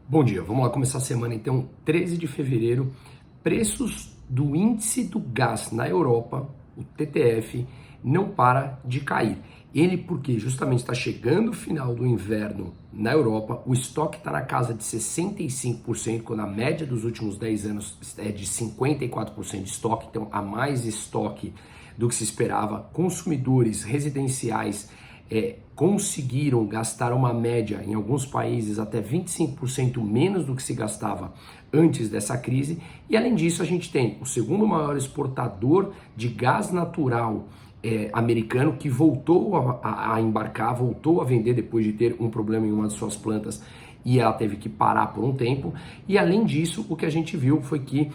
Bom dia, vamos lá começar a semana então, 13 de fevereiro, preços do índice do gás na Europa, o TTF, não para de cair. Ele porque justamente está chegando o final do inverno na Europa, o estoque está na casa de 65%, quando a média dos últimos 10 anos é de 54% de estoque, então há mais estoque do que se esperava. Consumidores residenciais conseguiram gastar uma média, em alguns países, até 25% menos do que se gastava antes dessa crise. E além disso, a gente tem o segundo maior exportador de gás natural americano, que voltou a embarcar, voltou a vender depois de ter um problema em uma de suas plantas e ela teve que parar por um tempo. E além disso, o que a gente viu foi que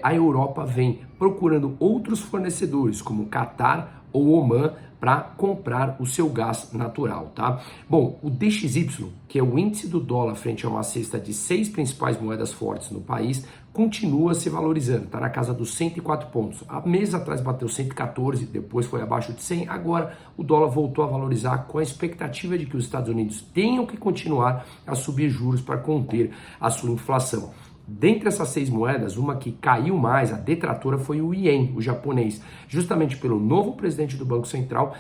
a Europa vem procurando outros fornecedores, como Catar ou Oman, para comprar o seu gás natural, tá? Bom, o DXY, que é o índice do dólar frente a uma cesta de 6 principais moedas fortes no país, continua se valorizando, está na casa dos 104 pontos. Há meses atrás bateu 114, depois foi abaixo de 100, agora o dólar voltou a valorizar com a expectativa de que os Estados Unidos tenham que continuar a subir juros para conter a sua inflação. Dentre essas 6 moedas, uma que caiu mais, a detratora, foi o Ien, o japonês. Justamente pelo novo presidente do Banco Central,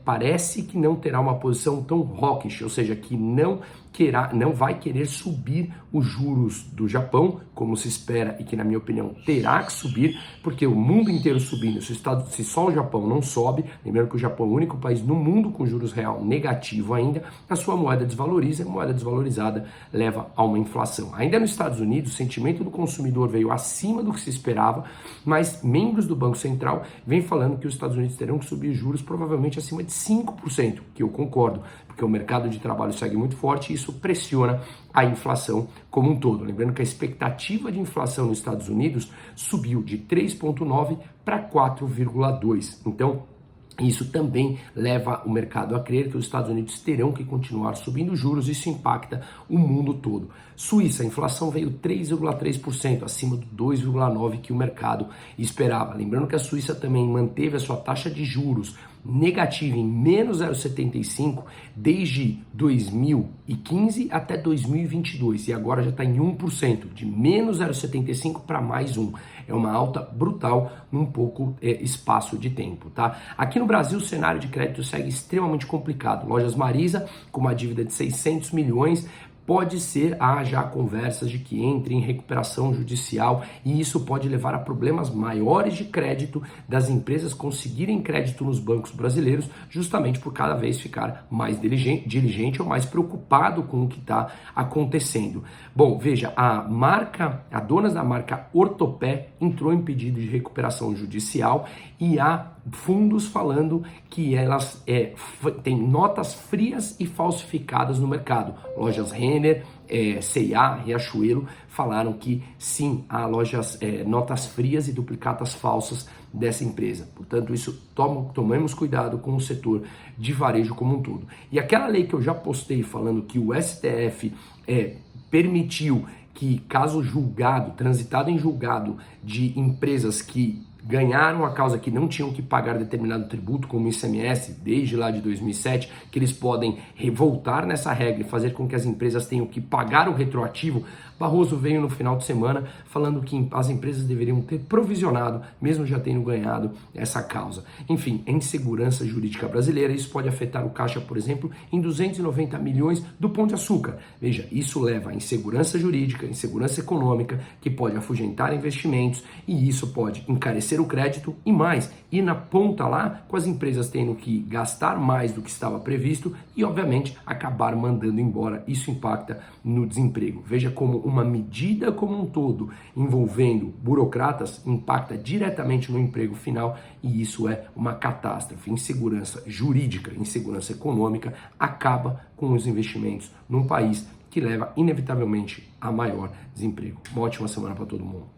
parece que não terá uma posição tão hawkish, ou seja, que não vai querer subir os juros do Japão, como se espera e que, na minha opinião, terá que subir, porque o mundo inteiro subindo, se só o Japão não sobe, lembrando que o Japão é o único país no mundo com juros real negativo ainda, a sua moeda desvaloriza, e a moeda desvalorizada leva a uma inflação. Ainda nos Estados Unidos, o sentimento do consumidor veio acima do que se esperava, mas membros do Banco Central vêm falando que os Estados Unidos terão que subir juros provavelmente acima de 5%, que eu concordo, porque o mercado de trabalho segue muito forte e isso pressiona a inflação como um todo. Lembrando que a expectativa de inflação nos Estados Unidos subiu de 3,9 para 4,2. Então, isso também leva o mercado a crer que os Estados Unidos terão que continuar subindo juros, isso impacta o mundo todo. Suíça, a inflação veio 3,3%, acima do 2,9% que o mercado esperava. Lembrando que a Suíça também manteve a sua taxa de juros negativa em menos 0,75 desde 2015 até 2022 e agora já está em 1%, de menos 0,75 para mais 1. É uma alta brutal num pouco espaço de tempo, tá? Aqui no Brasil o cenário de crédito segue extremamente complicado. Lojas Marisa com uma dívida de 600 milhões, pode ser, há já conversas de que entre em recuperação judicial e isso pode levar a problemas maiores de crédito das empresas conseguirem crédito nos bancos brasileiros, justamente por cada vez ficar mais diligente ou mais preocupado com o que está acontecendo. Bom, veja, a dona da marca Ortopé entrou em pedido de recuperação judicial e há fundos falando que elas têm notas frias e falsificadas no mercado. Lojas Renner, C&A, Riachuelo falaram que sim, há notas frias e duplicatas falsas dessa empresa. Portanto, isso tomemos cuidado com o setor de varejo como um todo. E aquela lei que eu já postei falando que o STF permitiu que caso transitado em julgado de empresas que ganharam a causa que não tinham que pagar determinado tributo, como o ICMS, desde lá de 2007, que eles podem voltar nessa regra e fazer com que as empresas tenham que pagar o retroativo. Barroso veio no final de semana falando que as empresas deveriam ter provisionado, mesmo já tendo ganhado essa causa. Enfim, a insegurança jurídica brasileira, isso pode afetar o caixa, por exemplo, em 290 milhões do Pão de Açúcar. Veja, isso leva a insegurança jurídica, insegurança econômica, que pode afugentar investimentos e isso pode encarecer o crédito e mais, ir na ponta lá com as empresas tendo que gastar mais do que estava previsto e, obviamente, acabar mandando embora. Isso impacta no desemprego. Veja como uma medida como um todo envolvendo burocratas impacta diretamente no emprego final e isso é uma catástrofe. Insegurança jurídica, insegurança econômica acaba com os investimentos num país que leva inevitavelmente a maior desemprego. Uma ótima semana para todo mundo.